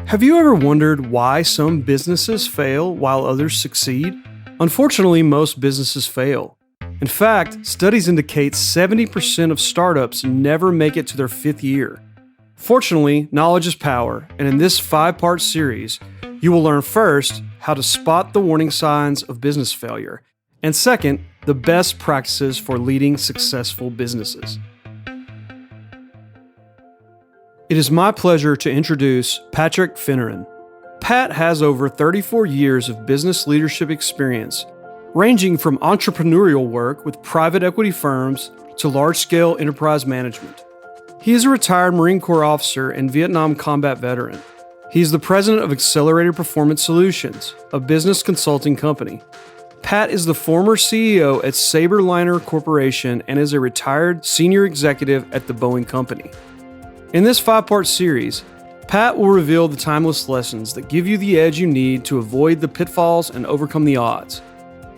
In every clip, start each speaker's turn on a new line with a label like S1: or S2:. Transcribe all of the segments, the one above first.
S1: Have you ever wondered why some businesses fail while others succeed? Unfortunately, most businesses fail. In fact, studies indicate 70% of startups never make it to their 5th year. Fortunately, knowledge is power, and in this 5-part series, you will learn first how to spot the warning signs of business failure, and second, the best practices for leading successful businesses. It is my pleasure to introduce Patrick Finneran. Pat has over 34 years of business leadership experience, ranging from entrepreneurial work with private equity firms to large-scale enterprise management. He is a retired Marine Corps officer and Vietnam combat veteran. He is the president of Accelerated Performance Solutions, a business consulting company. Pat is the former CEO at Saberliner Corporation and is a retired senior executive at the Boeing Company. In this 5-part series, Pat will reveal the timeless lessons that give you the edge you need to avoid the pitfalls and overcome the odds.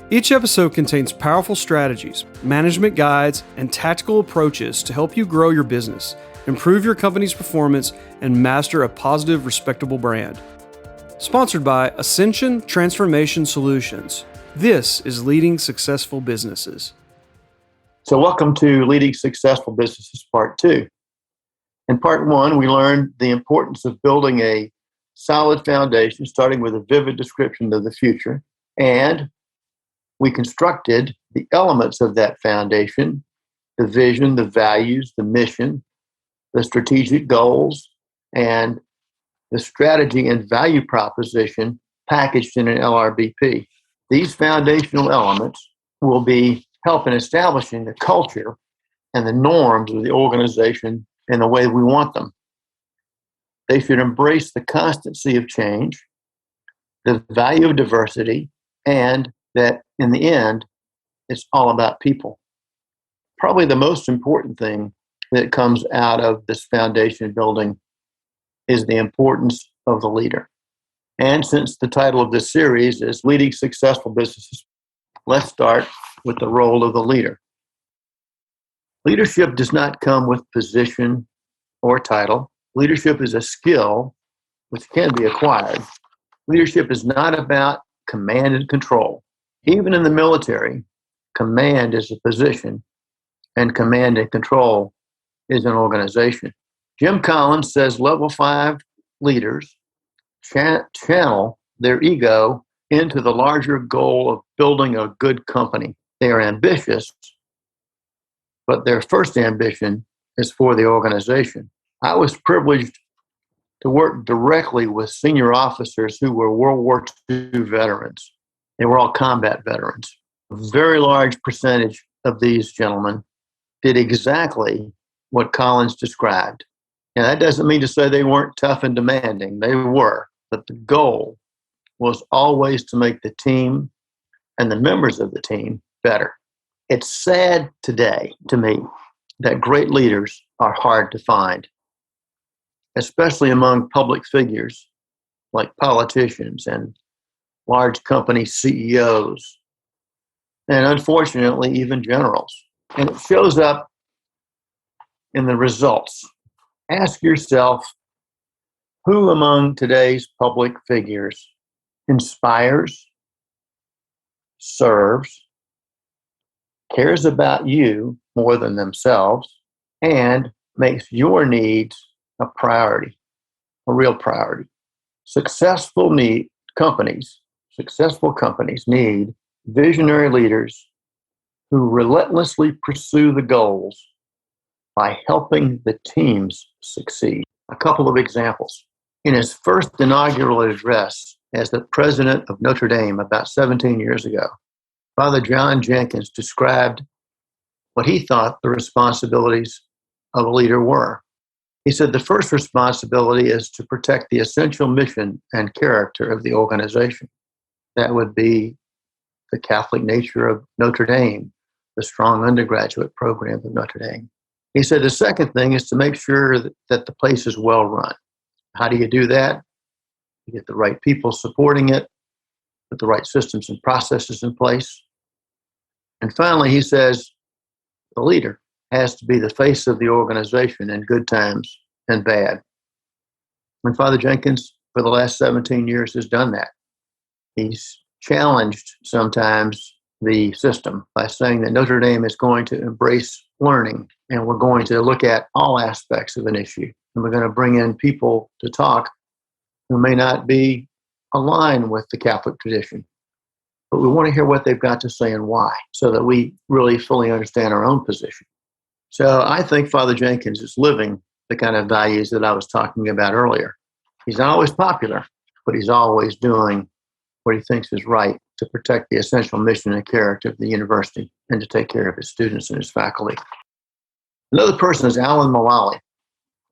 S1: Each episode contains powerful strategies, management guides, and tactical approaches to help you grow your business, improve your company's performance, and master a positive, respectable brand. Sponsored by Ascension Transformation Solutions. This is Leading Successful Businesses.
S2: So welcome to Leading Successful Businesses Part 2. In Part 1, we learned the importance of building a solid foundation, starting with a vivid description of the future, and we constructed the elements of that foundation, the vision, the values, the mission, the strategic goals, and the strategy and value proposition packaged in an LRBP. These foundational elements will be help in establishing the culture and the norms of the organization in the way we want them. They should embrace the constancy of change, the value of diversity, and that in the end, it's all about people. Probably the most important thing that comes out of this foundation building is the importance of the leader. And since the title of this series is Leading Successful Businesses, let's start with the role of the leader. Leadership does not come with position or title. Leadership is a skill which can be acquired. Leadership is not about command and control. Even in the military, command is a position, and command and control is an organization. Jim Collins says level 5 leaders channel their ego into the larger goal of building a good company. They are ambitious, but their first ambition is for the organization. I was privileged to work directly with senior officers who were World War II veterans. They were all combat veterans. A very large percentage of these gentlemen did exactly what Collins described. And that doesn't mean to say they weren't tough and demanding. They were. But the goal was always to make the team and the members of the team better. It's sad today to me that great leaders are hard to find, especially among public figures like politicians and large company CEOs, and unfortunately, even generals. And it shows up in the results. Ask yourself, who among today's public figures inspires, serves, cares about you more than themselves, and makes your needs a priority, a real priority? Successful companies need visionary leaders who relentlessly pursue the goals by helping the teams succeed. A couple of examples. In his first inaugural address as the president of Notre Dame about 17 years ago, Father John Jenkins described what he thought the responsibilities of a leader were. He said the first responsibility is to protect the essential mission and character of the organization. That would be the Catholic nature of Notre Dame, the strong undergraduate program of Notre Dame. He said the second thing is to make sure that the place is well run. How do you do that? You get the right people supporting it, put the right systems and processes in place. And finally, he says the leader has to be the face of the organization in good times and bad. And Father Jenkins for the last 17 years has done that. He's challenged sometimes the system by saying that Notre Dame is going to embrace learning, and we're going to look at all aspects of an issue. And we're going to bring in people to talk who may not be aligned with the Catholic tradition. But we want to hear what they've got to say and why, so that we really fully understand our own position. So I think Father Jenkins is living the kind of values that I was talking about earlier. He's not always popular, but he's always doing what he thinks is right to protect the essential mission and character of the university and to take care of his students and his faculty. Another person is Alan Mulally.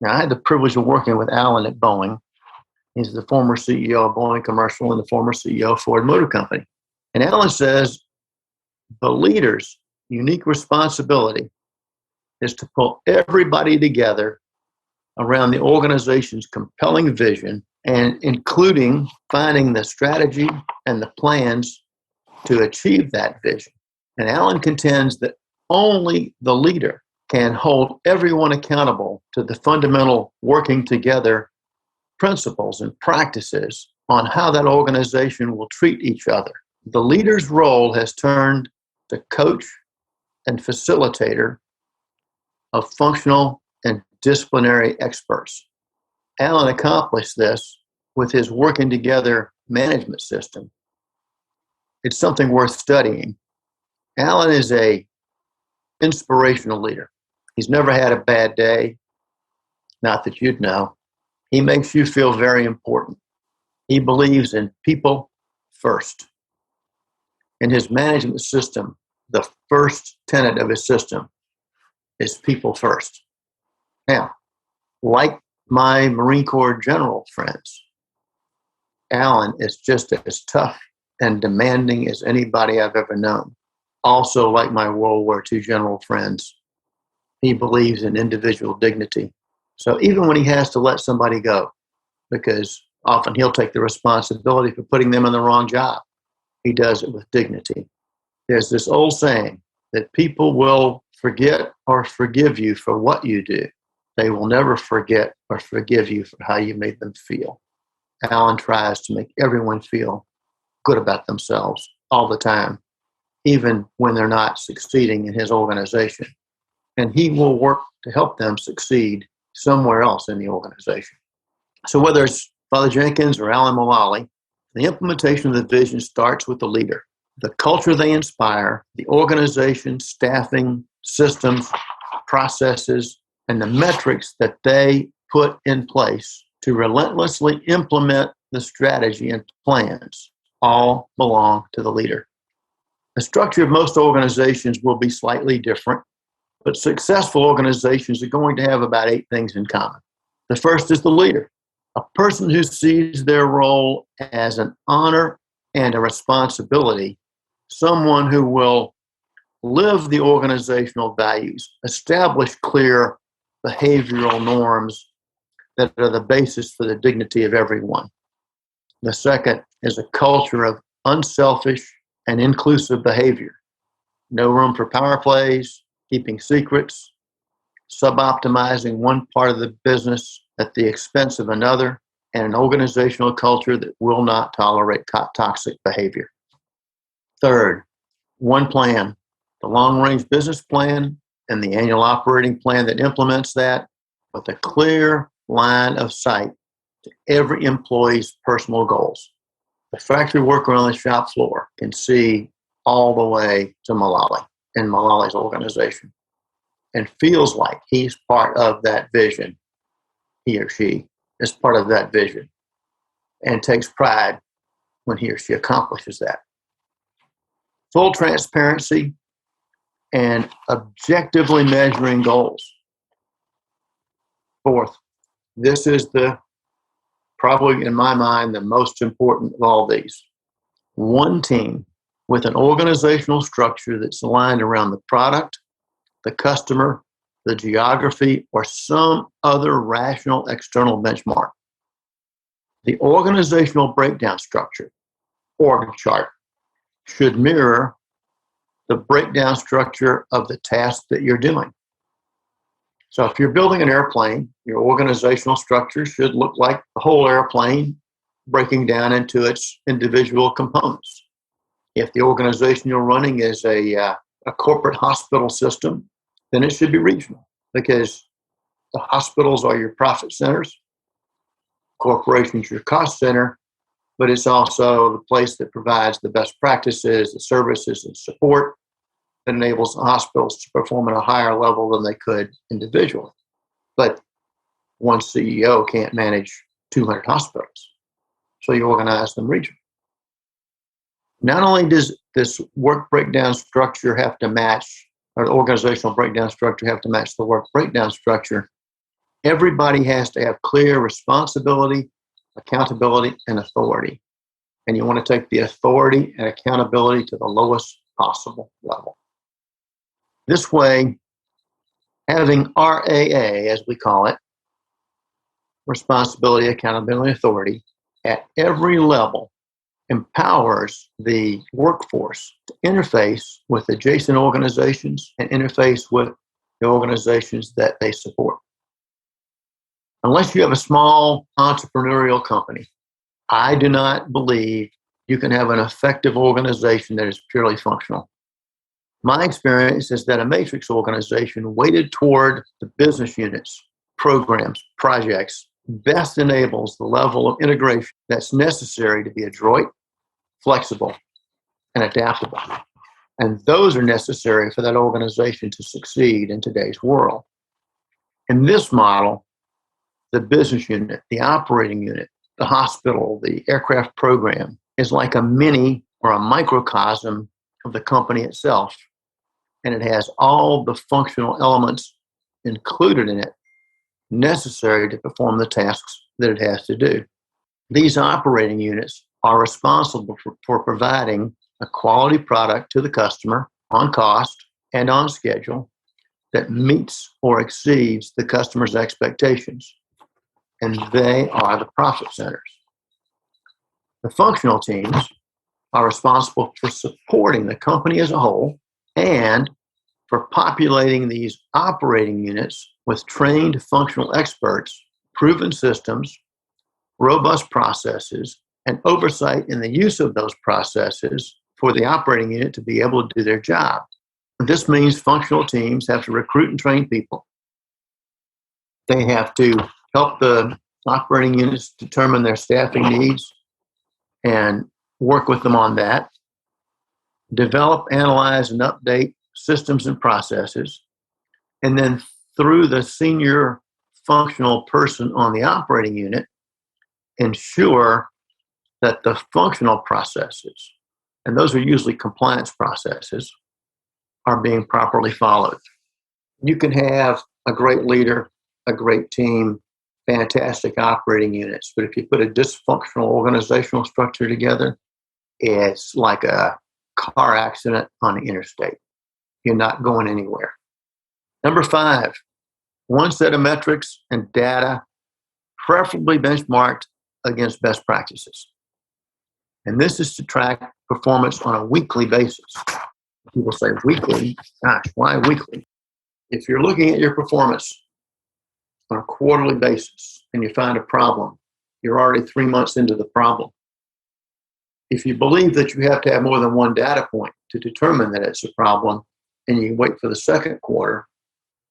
S2: Now, I had the privilege of working with Alan at Boeing. He's the former CEO of Boeing Commercial and the former CEO of Ford Motor Company. And Alan says the leader's unique responsibility is to pull everybody together around the organization's compelling vision, and including finding the strategy and the plans to achieve that vision. And Alan contends that only the leader can hold everyone accountable to the fundamental working together principles and practices on how that organization will treat each other. The leader's role has turned to coach and facilitator of functional and disciplinary experts. Alan accomplished this with his working together management system. It's something worth studying. Alan is an inspirational leader. He's never had a bad day, not that you'd know. He makes you feel very important. He believes in people first. In his management system, the first tenet of his system is people first. Now, like my Marine Corps general friends, Alan is just as tough and demanding as anybody I've ever known. Also, like my World War II general friends, he believes in individual dignity. So even when he has to let somebody go, because often he'll take the responsibility for putting them in the wrong job, he does it with dignity. There's this old saying that people will forget or forgive you for what you do. They will never forget or forgive you for how you made them feel. Alan tries to make everyone feel good about themselves all the time, even when they're not succeeding in his organization. And he will work to help them succeed somewhere else in the organization. So whether it's Father Jenkins or Alan Mulally, the implementation of the vision starts with the leader. The culture they inspire, the organization, staffing, systems, processes, and the metrics that they put in place to relentlessly implement the strategy and plans all belong to the leader. The structure of most organizations will be slightly different, but successful organizations are going to have about 8 things in common. The first is the leader, a person who sees their role as an honor and a responsibility, someone who will live the organizational values, establish clear behavioral norms that are the basis for the dignity of everyone. The second is a culture of unselfish and inclusive behavior. No room for power plays, keeping secrets, sub-optimizing one part of the business at the expense of another, and an organizational culture that will not tolerate toxic behavior. Third, one plan, the long-range business plan and the annual operating plan that implements that with a clear line of sight to every employee's personal goals. The factory worker on the shop floor can see all the way to Mulally and Mulally's organization and feels like he's part of that vision. He or she is part of that vision and takes pride when he or she accomplishes that. Full transparency and objectively measuring goals. Fourth, this is probably in my mind the most important of all these. One team with an organizational structure that's aligned around the product, the customer, the geography, or some other rational external benchmark. The organizational breakdown structure, org chart, should mirror the breakdown structure of the task that you're doing. So if you're building an airplane, your organizational structure should look like the whole airplane breaking down into its individual components. If the organization you're running is a corporate hospital system, then it should be regional, because the hospitals are your profit centers, corporations your cost center, but it's also the place that provides the best practices, the services, and support that enables the hospitals to perform at a higher level than they could individually. But one CEO can't manage 200 hospitals, so you organize them regionally. Not only does this work breakdown structure have to match, or the organizational breakdown structure have to match the work breakdown structure, everybody has to have clear responsibility, accountability, and authority. And you want to take the authority and accountability to the lowest possible level. This way, having RAA, as we call it, responsibility, accountability, authority, at every level empowers the workforce to interface with adjacent organizations and interface with the organizations that they support. Unless you have a small entrepreneurial company, I do not believe you can have an effective organization that is purely functional. My experience is that a matrix organization weighted toward the business units, programs, projects, best enables the level of integration that's necessary to be adroit, flexible, and adaptable. And those are necessary for that organization to succeed in today's world. In this model, the business unit, the operating unit, the hospital, the aircraft program is like a mini or a microcosm of the company itself. And it has all the functional elements included in it necessary to perform the tasks that it has to do. These operating units are responsible for providing a quality product to the customer on cost and on schedule that meets or exceeds the customer's expectations. And they are the profit centers. The functional teams are responsible for supporting the company as a whole and for populating these operating units with trained functional experts, proven systems, robust processes, and oversight in the use of those processes for the operating unit to be able to do their job. This means functional teams have to recruit and train people. They have to help the operating units determine their staffing needs and work with them on that. Develop, analyze, and update systems and processes. And then through the senior functional person on the operating unit, ensure that the functional processes, and those are usually compliance processes, are being properly followed. You can have a great leader, a great team, fantastic operating units, but if you put a dysfunctional organizational structure together, it's like a car accident on the interstate. You're not going anywhere. Number 5, one set of metrics and data, preferably benchmarked against best practices. And this is to track performance on a weekly basis. People say weekly. Gosh, why weekly? If you're looking at your performance on a quarterly basis and you find a problem, you're already 3 months into the problem. If you believe that you have to have more than one data point to determine that it's a problem, and you wait for the second quarter,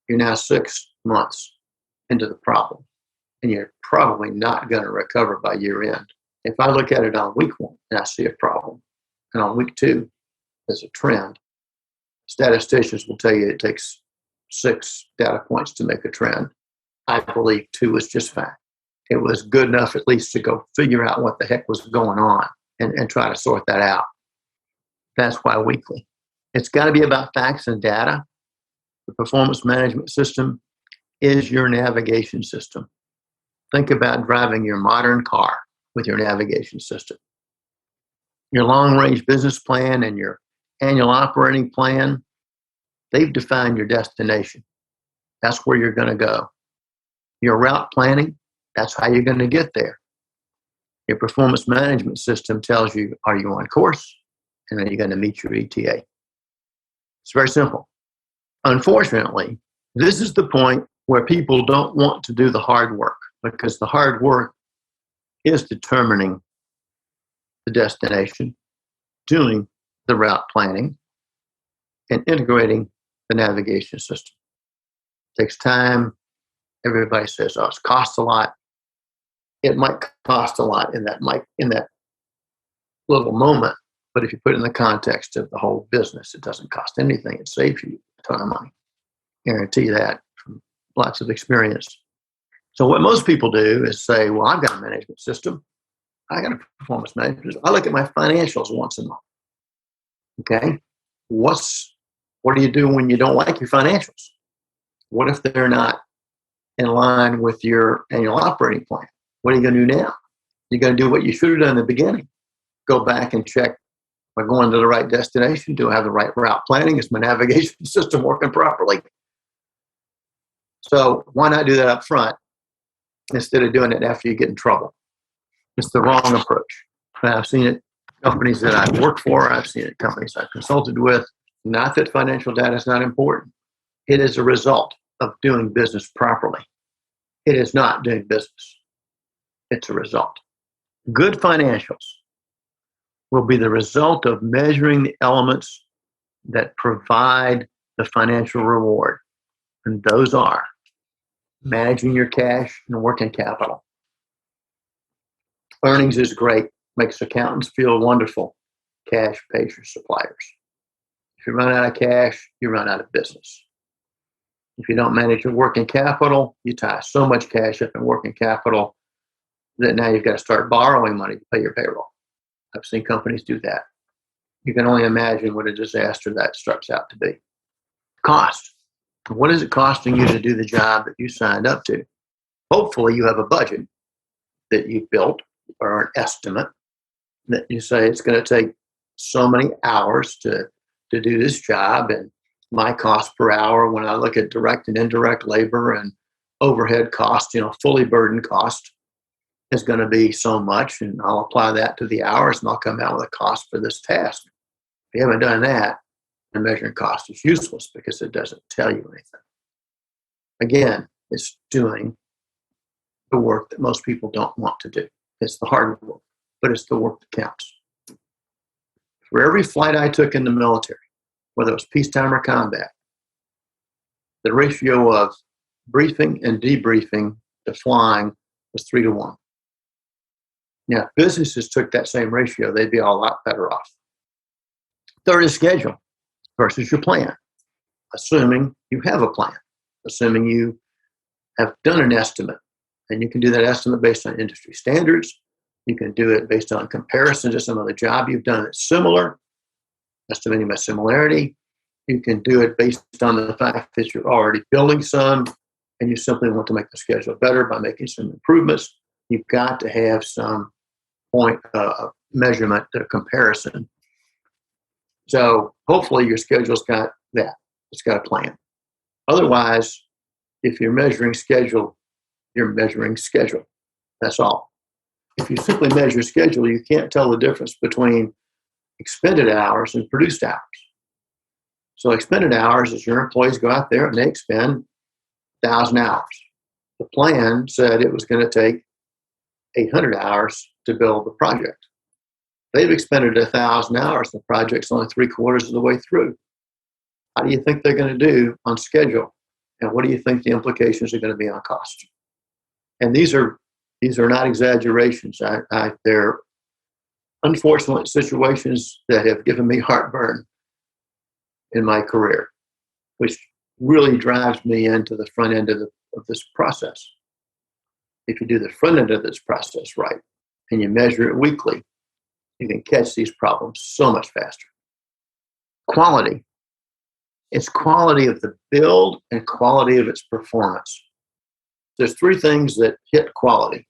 S2: you're now 6 months into the problem, and you're probably not going to recover by year end. If I look at it on week 1 and I see a problem, and on week 2 there's a trend, statisticians will tell you it takes 6 data points to make a trend. I believe 2 is just fine. It was good enough at least to go figure out what the heck was going on and try to sort that out. That's why weekly. It's got to be about facts and data. The performance management system is your navigation system. Think about driving your modern car with your navigation system. Your long-range business plan and your annual operating plan, they've defined your destination. That's where you're going to go. Your route planning, that's how you're going to get there. Your performance management system tells you, are you on course? And are you going to meet your ETA? It's very simple. Unfortunately, this is the point where people don't want to do the hard work, because the hard work is determining the destination, doing the route planning, and integrating the navigation system. It takes time. Everybody says, "Oh, it costs a lot." It might cost a lot in that little moment, but if you put it in the context of the whole business, it doesn't cost anything. It saves you a ton of money. Guarantee that from lots of experience. So what most people do is say, "Well, I've got a management system. I got a performance management system. I look at my financials once a month." Okay, what do you do when you don't like your financials? What if they're not in line with your annual operating plan? What are you going to do now? You're going to do what you should have done in the beginning. Go back and check, am I going to the right destination? Do I have the right route planning? Is my navigation system working properly? So why not do that up front instead of doing it after you get in trouble? It's the wrong approach. I've seen it in companies that I've worked for. I've seen it in companies I've consulted with. Not that financial data is not important. It is a result of doing business properly. It is not doing business. It's a result. Good financials will be the result of measuring the elements that provide the financial reward. And those are managing your cash and working capital. Earnings is great, makes accountants feel wonderful. Cash pays your suppliers. If you run out of cash, you run out of business. If you don't manage your working capital, you tie so much cash up in working capital that now you've got to start borrowing money to pay your payroll. I've seen companies do that. You can only imagine what a disaster that starts out to be. Cost. What is it costing you to do the job that you signed up to? Hopefully you have a budget that you've built or an estimate that you say it's going to take so many hours to do this job, and my cost per hour when I look at direct and indirect labor and overhead cost, fully burdened cost is going to be so much, and I'll apply that to the hours and I'll come out with a cost for this task. If you haven't done that, then measuring cost is useless because it doesn't tell you anything. Again, it's doing the work that most people don't want to do. It's the hard work, but it's the work that counts. For every flight I took in the military, whether it was peacetime or combat, the ratio of briefing and debriefing to flying was 3-1. Now, if businesses took that same ratio, they'd be a lot better off. Third is schedule versus your plan, assuming you have a plan, assuming you have done an estimate, and you can do that estimate based on industry standards. You can do it based on comparison to some other job you've done that's similar, estimating by similarity. You can do it based on the fact that you're already building some and you simply want to make the schedule better by making some improvements. You've got to have some point of measurement or comparison. So hopefully your schedule's got that. It's got a plan. Otherwise, if you're measuring schedule, you're measuring schedule. That's all. If you simply measure schedule, you can't tell the difference between expended hours and produced hours. So expended hours is your employees go out there and they expend 1,000 hours. The plan said it was going to take 800 hours to build the project. They've expended 1,000 hours. The project's only 3/4 of the way through. How do you think they're going to do on schedule? And what do you think the implications are going to be on cost? And these are not exaggerations. They're unfortunate situations that have given me heartburn in my career, which really drives me into the front end of this process. If you do the front end of this process right and you measure it weekly, you can catch these problems so much faster. Quality. It's quality of the build and quality of its performance. There's 3 things that hit quality.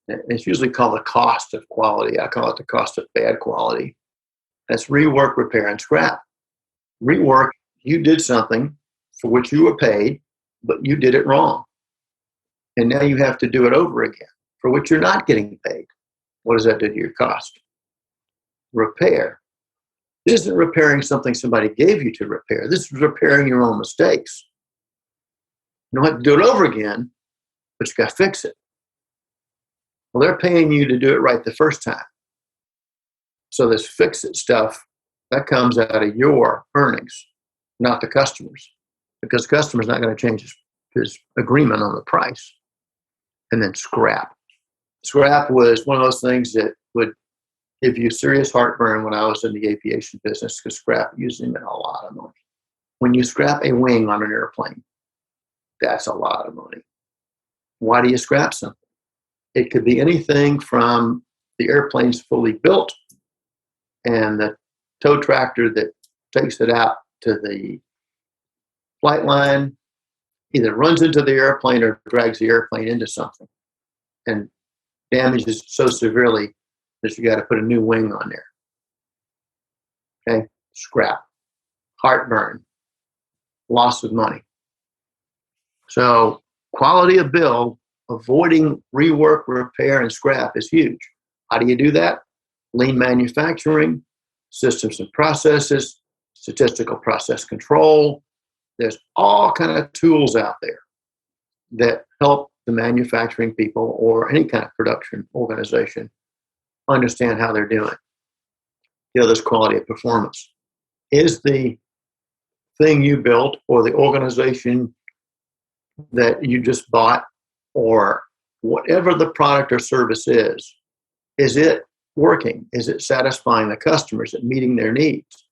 S2: It's usually called the cost of quality. I call it the cost of bad quality. That's rework, repair, and scrap. Rework, you did something for which you were paid, but you did it wrong. And now you have to do it over again, for which you're not getting paid. What does that do to your cost? Repair. This isn't repairing something somebody gave you to repair. This is repairing your own mistakes. You don't have to do it over again, but you got to fix it. Well, they're paying you to do it right the first time. So this fix-it stuff, that comes out of your earnings, not the customer's, because the customer's not going to change his agreement on the price. And then scrap. Scrap was one of those things that would give you serious heartburn when I was in the aviation business, because scrap usually meant a lot of money. When you scrap a wing on an airplane, that's a lot of money. Why do you scrap something? It could be anything from the airplane's fully built and the tow tractor that takes it out to the flight line either runs into the airplane or drags the airplane into something and damages so severely that you got to put a new wing on there. Okay, scrap, heartburn, loss of money. So quality of build, avoiding rework, repair, and scrap is huge. How do you do that? Lean manufacturing, systems and processes, statistical process control. There's all kind of tools out there that help the manufacturing people or any kind of production organization understand how they're doing. The other is quality of performance. Is the thing you built or the organization that you just bought or whatever the product or service is it working? Is it satisfying the customers? Is it meeting their needs?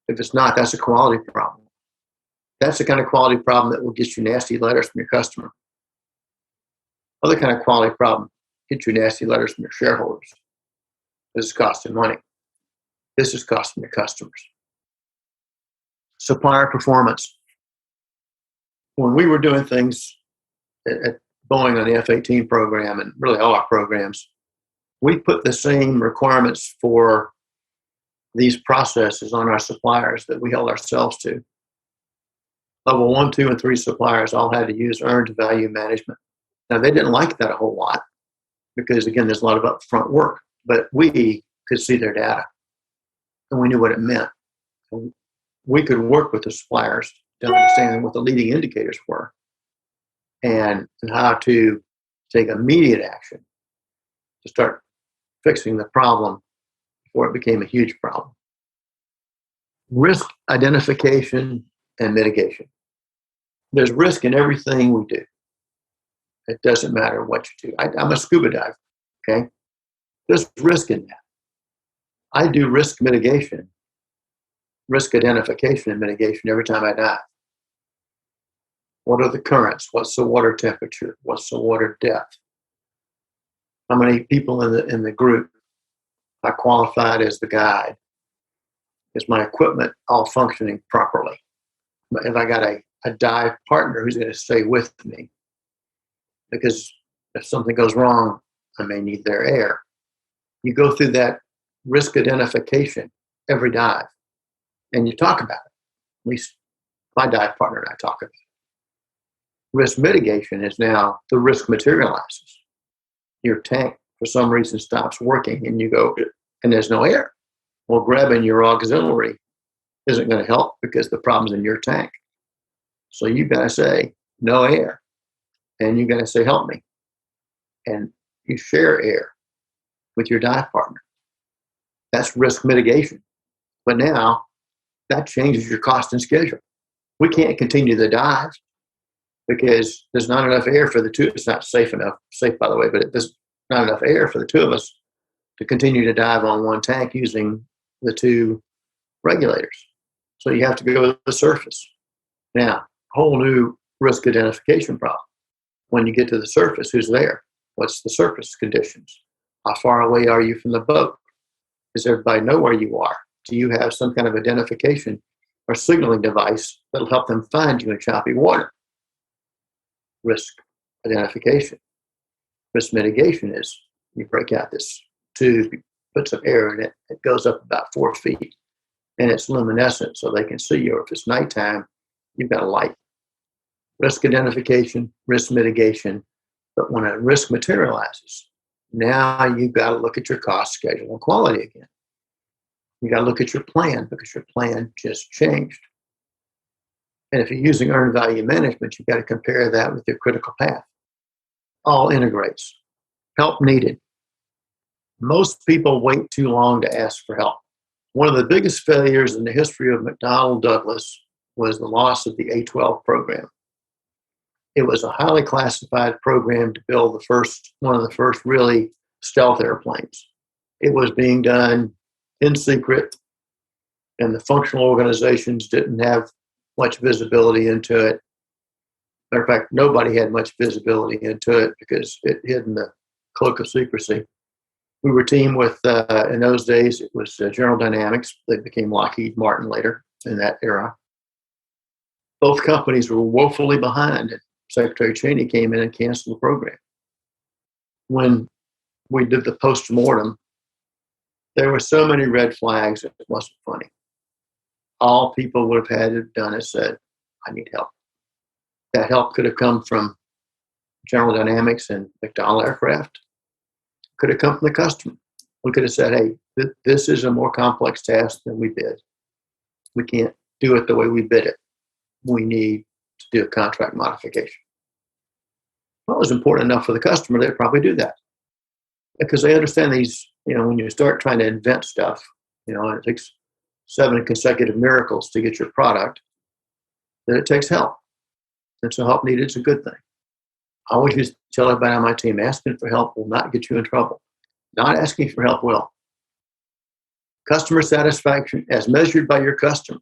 S2: If it's not, that's a quality problem. That's the kind of quality problem that will get you nasty letters from your customer. Other kind of quality problem, get you nasty letters from your shareholders. This is costing money. This is costing your customers. Supplier performance. When we were doing things at Boeing on the F-18 program and really all our programs, we put the same requirements for these processes on our suppliers that we held ourselves to. Level 1, 2, and 3 suppliers all had to use earned value management. Now, they didn't like that a whole lot because, again, there's a lot of upfront work, but we could see their data and we knew what it meant. And we could work with the suppliers to understand what the leading indicators were and how to take immediate action to start fixing the problem before it became a huge problem. Risk identification and mitigation. There's risk in everything we do. It doesn't matter what you do. I'm a scuba diver, okay? There's risk in that. I do risk mitigation, risk identification and mitigation every time I dive. What are the currents? What's the water temperature? What's the water depth? How many people in the group I qualified as the guide? Is my equipment all functioning properly? If I got a dive partner who's going to stay with me, because if something goes wrong, I may need their air. You go through that risk identification every dive, and you talk about it. At least my dive partner and I talk about it. Risk mitigation is now the risk materializes. Your tank, for some reason, stops working, and you go, and there's no air. Well, grabbing your auxiliary isn't going to help because the problem's in your tank. So you've got to say, no air. And you've got to say, help me. And you share air with your dive partner. That's risk mitigation. But now that changes your cost and schedule. We can't continue the dive because there's not enough air for the two. It's not safe, by the way, but there's not enough air for the two of us to continue to dive on one tank using the two regulators. So you have to go to the surface. Now, whole new risk identification problem. When you get to the surface, who's there? What's the surface conditions? How far away are you from the boat? Does everybody know where you are? Do you have some kind of identification or signaling device that'll help them find you in choppy water? Risk identification. Risk mitigation is you break out this tube, you put some air in it, it goes up about 4 feet, and it's luminescent so they can see you. Or if it's nighttime, you've got a light. Risk identification, risk mitigation. But when a risk materializes, now you've got to look at your cost, schedule, and quality again. You got to look at your plan because your plan just changed. And if you're using earned value management, you've got to compare that with your critical path. All integrates. Help needed. Most people wait too long to ask for help. One of the biggest failures in the history of McDonnell Douglas was the loss of the A-12 program. It was a highly classified program to build one of the first really stealth airplanes. It was being done in secret, and the functional organizations didn't have much visibility into it. Matter of fact, nobody had much visibility into it because it hid in the cloak of secrecy. We were teamed with, in those days, it was General Dynamics. They became Lockheed Martin later in that era. Both companies were woefully behind, and Secretary Cheney came in and canceled the program. When we did the post-mortem, there were so many red flags, it wasn't funny. All people would have had to have done is said, I need help. That help could have come from General Dynamics and McDonnell Aircraft. Could have come from the customer. We could have said, hey, this is a more complex task than we bid. We can't do it the way we bid it. We need to do a contract modification. Well, it was important enough for the customer, they'd probably do that. Because they understand these, when you start trying to invent stuff, it takes 7 consecutive miracles to get your product, then it takes help. And so help needed is a good thing. I always used to tell everybody on my team, asking for help will not get you in trouble. Not asking for help will. Customer satisfaction as measured by your customer.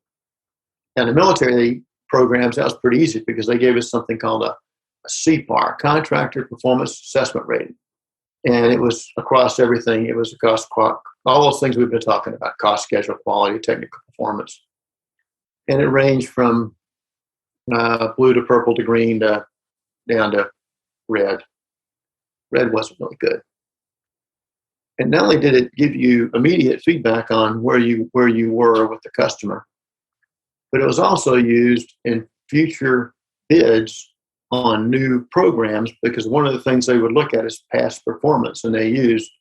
S2: Now, the military programs, that was pretty easy because they gave us something called a CPAR, Contractor Performance Assessment Rating. And it was across everything. It was across all those things we've been talking about, cost, schedule, quality, technical performance. And it ranged from blue to purple to green to down to red. Red wasn't really good. And not only did it give you immediate feedback on where you were with the customer, but it was also used in future bids on new programs, because one of the things they would look at is past performance, and they used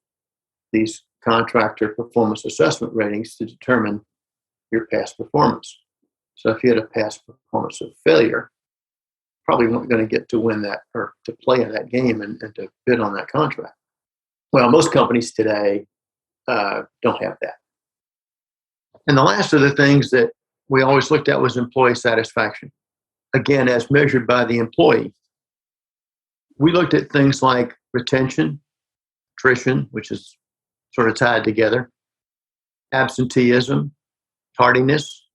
S2: these contractor performance assessment ratings to determine your past performance. So if you had a past performance of failure, probably weren't going to get to win that or to play in that game and to bid on that contract. Well, most companies today don't have that. And the last of the things that we always looked at was employee satisfaction. Again, as measured by the employee. We looked at things like retention, attrition, which is sort of tied together, absenteeism, tardiness,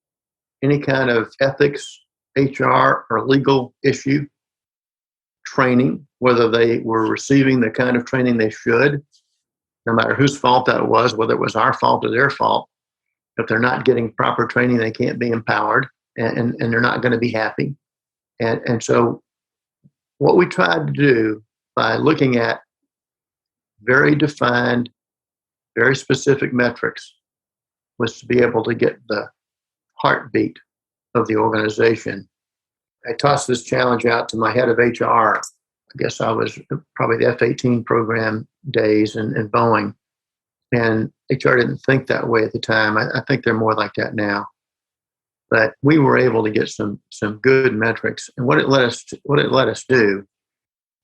S2: any kind of ethics, HR, or legal issue, training, whether they were receiving the kind of training they should, no matter whose fault that was, whether it was our fault or their fault. If they're not getting proper training, they can't be empowered, and they're not going to be happy. And so what we tried to do by looking at very defined, very specific metrics was to be able to get the heartbeat of the organization. I tossed this challenge out to my head of HR. I guess I was probably the F-18 program days in Boeing. And HR didn't think that way at the time. I think they're more like that now. But we were able to get some good metrics. And what it let us do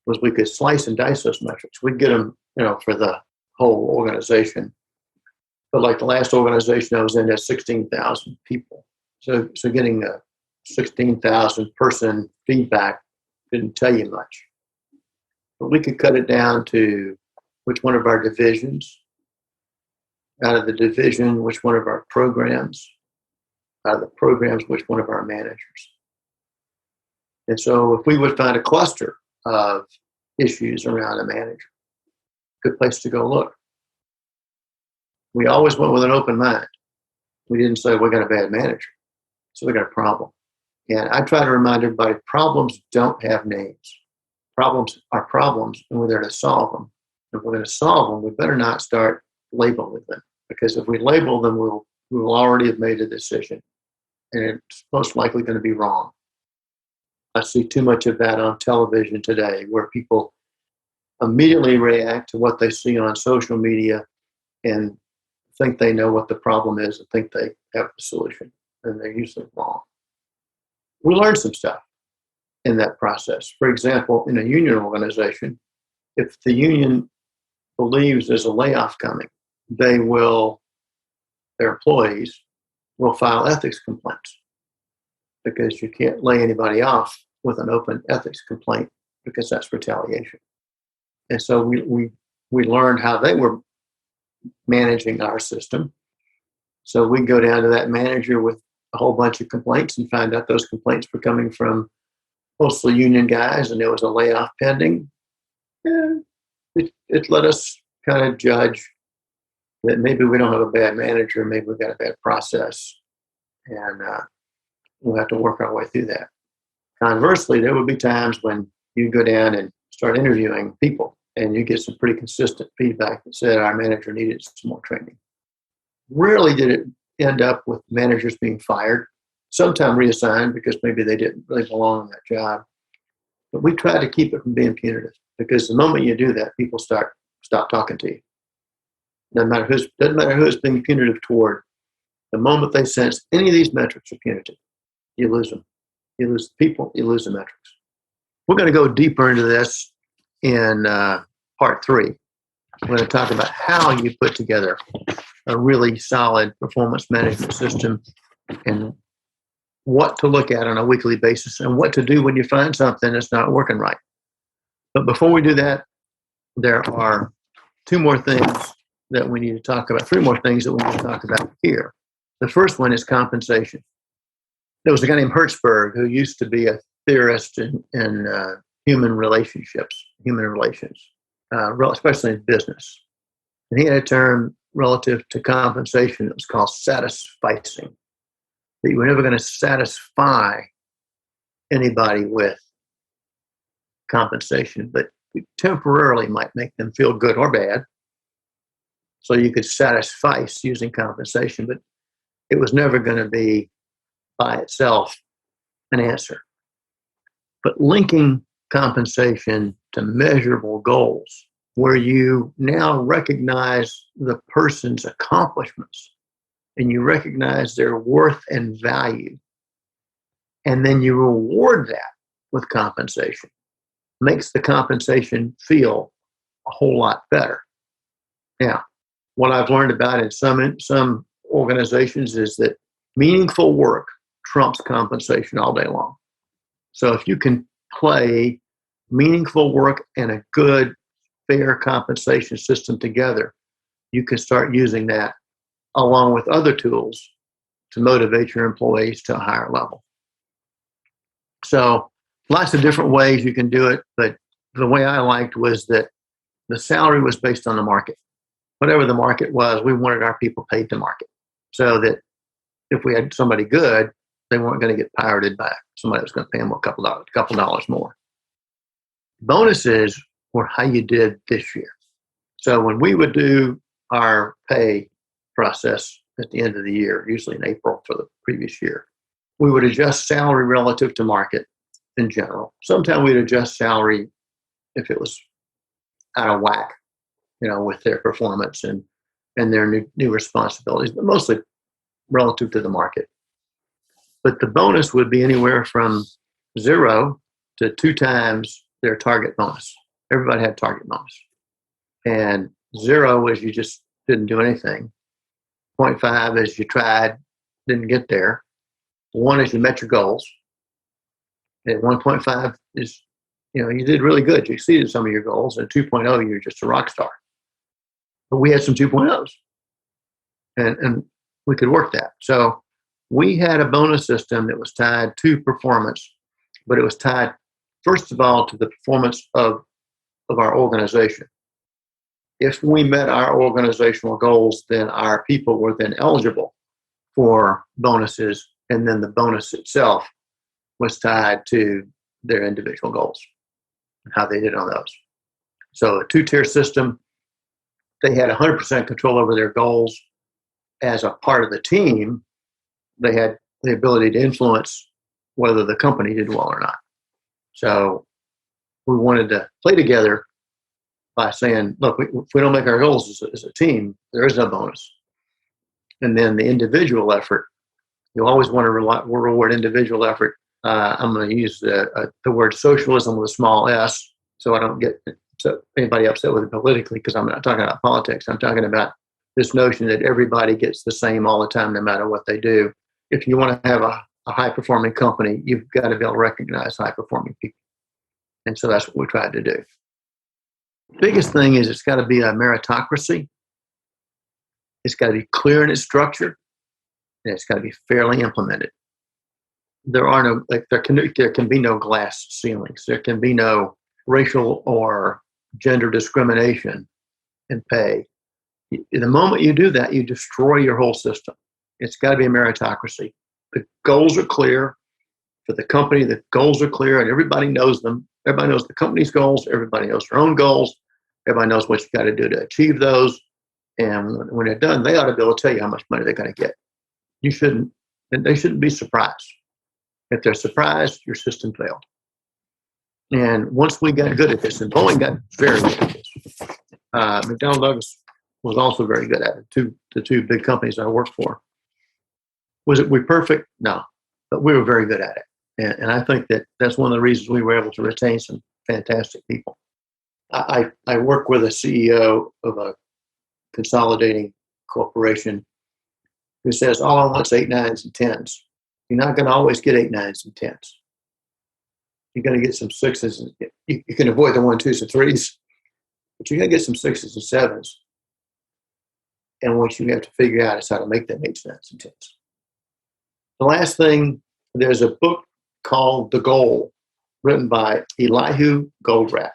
S2: was we could slice and dice those metrics. We'd get them, for the whole organization. But like the last organization I was in had 16,000 people. So getting a 16,000 person feedback didn't tell you much. But we could cut it down to which one of our divisions, out of the division, which one of our programs, out of the programs, which one of our managers. And so if we would find a cluster of issues around a manager, good place to go look. We always went with an open mind. We didn't say we got a bad manager, so we got a problem. And I try to remind everybody, problems don't have names. Problems are problems, and we're there to solve them. If we're going to solve them, we better not start labeling them, because if we label them, we will already have made a decision, and it's most likely going to be wrong. I see too much of that on television today, where people immediately react to what they see on social media and think they know what the problem is and think they have the solution, and they're usually wrong. We learned some stuff in that process. For example, in a union organization, if the union believes there's a layoff coming, their employees will file ethics complaints, because you can't lay anybody off with an open ethics complaint, because that's retaliation. And so we learned how they were managing our system. So we go down to that manager with a whole bunch of complaints and find out those complaints were coming from mostly union guys, and there was a layoff pending. And it let us kind of judge that maybe we don't have a bad manager, maybe we've got a bad process, and we'll have to work our way through that. Conversely, there would be times when you go down and start interviewing people, and you get some pretty consistent feedback that said our manager needed some more training. Rarely did it end up with managers being fired, sometimes reassigned because maybe they didn't really belong in that job. But we tried to keep it from being punitive, because the moment you do that, people stop talking to you. Doesn't matter who it's being punitive toward. The moment they sense any of these metrics are punitive, you lose them. You lose the people, you lose the metrics. We're going to go deeper into this in part 3. We're going to talk about how you put together a really solid performance management system, and what to look at on a weekly basis, and what to do when you find something that's not working right. But before we do that, there are 2 more things that we need to talk about, 3 more things that we need to talk about here. The first one is compensation. There was a guy named Hertzberg who used to be a theorist in human relations, especially in business. And he had a term relative to compensation that was called satisficing. That you were never going to satisfy anybody with compensation, but you temporarily might make them feel good or bad. So you could satisfice using compensation, but it was never going to be by itself an answer. But linking compensation to measurable goals, where you now recognize the person's accomplishments and you recognize their worth and value, and then you reward that with compensation, makes the compensation feel a whole lot better. Now, what I've learned about in some organizations is that meaningful work trumps compensation all day long. So if you can play meaningful work and a good, fair compensation system together, you can start using that along with other tools to motivate your employees to a higher level. So lots of different ways you can do it, but the way I liked was that the salary was based on the market. Whatever the market was, we wanted our people paid to market, so that if we had somebody good, they weren't going to get pirated by somebody that was going to pay them a couple dollars more. Bonuses were how you did this year. So when we would do our pay process at the end of the year, usually in April for the previous year, we would adjust salary relative to market in general. Sometimes we'd adjust salary if it was out of whack, with their performance and their new responsibilities, but mostly relative to the market. But the bonus would be anywhere from 0 to 2 times their target bonus. Everybody had target bonus. And 0 was you just didn't do anything. 0.5 is you tried, didn't get there. 1 is you met your goals. And 1.5 is, you did really good. You exceeded some of your goals. And 2.0, you're just a rock star. But we had some 2.0s. And we could work that. So we had a bonus system that was tied to performance, but it was tied, first of all, to the performance of our organization. If we met our organizational goals, then our people were then eligible for bonuses, and then the bonus itself was tied to their individual goals and how they did on those. So a 2-tier system, they had 100% control over their goals. As a part of the team, they had the ability to influence whether the company did well or not. So we wanted to play together by saying, look, if we don't make our goals as a team, there is no bonus. And then the individual effort, you always want to reward individual effort. I'm going to use the word socialism with a small s, so I don't get anybody upset with it politically, because I'm not talking about politics. I'm talking about this notion that everybody gets the same all the time, no matter what they do. If you want to have a high-performing company, you've got to be able to recognize high-performing people. And so that's what we tried to do. The biggest thing is it's got to be a meritocracy. It's got to be clear in its structure, and it's got to be fairly implemented. There can be no glass ceilings. There can be no racial or gender discrimination in pay. The moment you do that, you destroy your whole system. It's got to be a meritocracy. The goals are clear for the company. The goals are clear, and everybody knows them. Everybody knows the company's goals. Everybody knows their own goals. Everybody knows what you got to do to achieve those. And when they're done, they ought to be able to tell you how much money they're going to get. They shouldn't be surprised. If they're surprised, your system failed. And once we got good at this, and Boeing got very good at this, McDonnell Douglas was also very good at it. The two big companies I worked for. Was we perfect? No, but we were very good at it. And I think that's one of the reasons we were able to retain some fantastic people. I work with a CEO of a consolidating corporation who says, all I want is 8, 9s, and 10s. You're not going to always get 8, 9s, and 10s. You're going to get some 6s. You can avoid the 1, 2s, and 3s, but you're going to get some 6s and 7s. And what you have to figure out is how to make them 8s, 9s, and 10s. The last thing, there's a book called The Goal, written by Elihu Goldratt.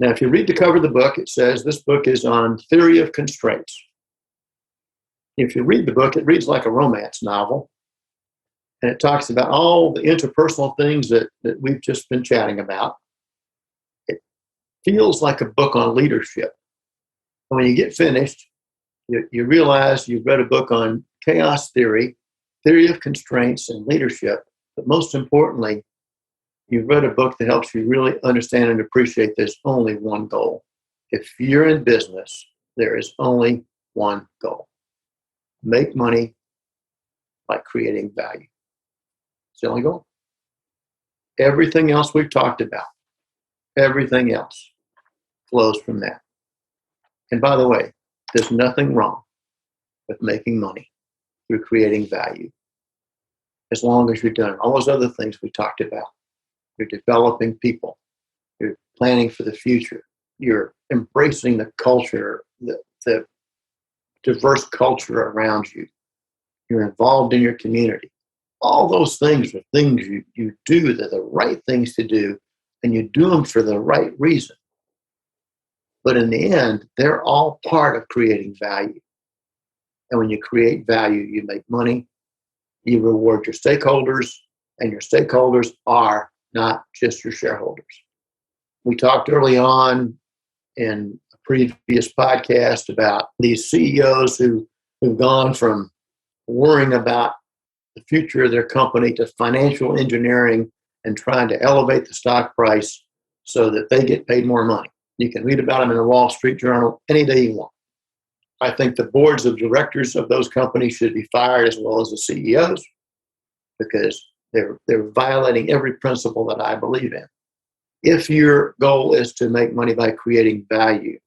S2: Now, if you read the cover of the book, it says this book is on theory of constraints. If you read the book, it reads like a romance novel. And it talks about all the interpersonal things that we've just been chatting about. It feels like a book on leadership. And when you get finished, you realize you've read a book on chaos theory, theory of constraints, and leadership. But most importantly, you've read a book that helps you really understand and appreciate there's only one goal. If you're in business, there is only one goal. Make money by creating value. It's the only goal. Everything else we've talked about, everything else flows from that. And by the way, there's nothing wrong with making money through creating value, as long as you're doing all those other things we talked about. You're developing people. You're planning for the future. You're embracing the culture, the diverse culture around you. You're involved in your community. All those things are things you do that are the right things to do, and you do them for the right reason. But in the end, they're all part of creating value. And when you create value, you make money, you reward your stakeholders, and your stakeholders are not just your shareholders. We talked early on in a previous podcast about these CEOs who've gone from worrying about the future of their company to financial engineering and trying to elevate the stock price so that they get paid more money. You can read about them in the Wall Street Journal any day you want. I think the boards of directors of those companies should be fired, as well as the CEOs, because they're violating every principle that I believe in. If your goal is to make money by creating value,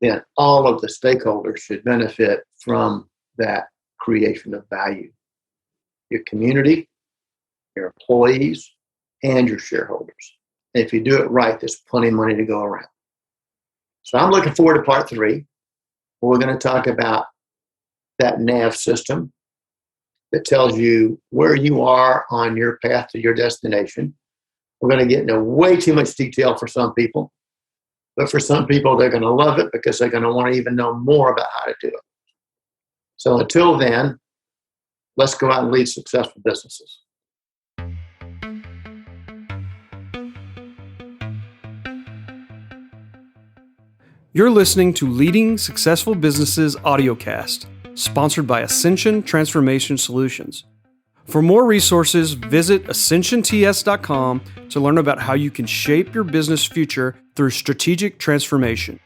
S2: then all of the stakeholders should benefit from that creation of value. Your community, your employees, and your shareholders. And if you do it right, there's plenty of money to go around. So I'm looking forward to part 3. We're going to talk about that NAV system that tells you where you are on your path to your destination. We're going to get into way too much detail for some people, but for some people, they're going to love it because they're going to want to even know more about how to do it. So until then, let's go out and lead successful businesses.
S1: You're listening to Leading Successful Businesses audiocast, sponsored by Ascension Transformation Solutions. For more resources, visit ascensionts.com to learn about how you can shape your business future through strategic transformation.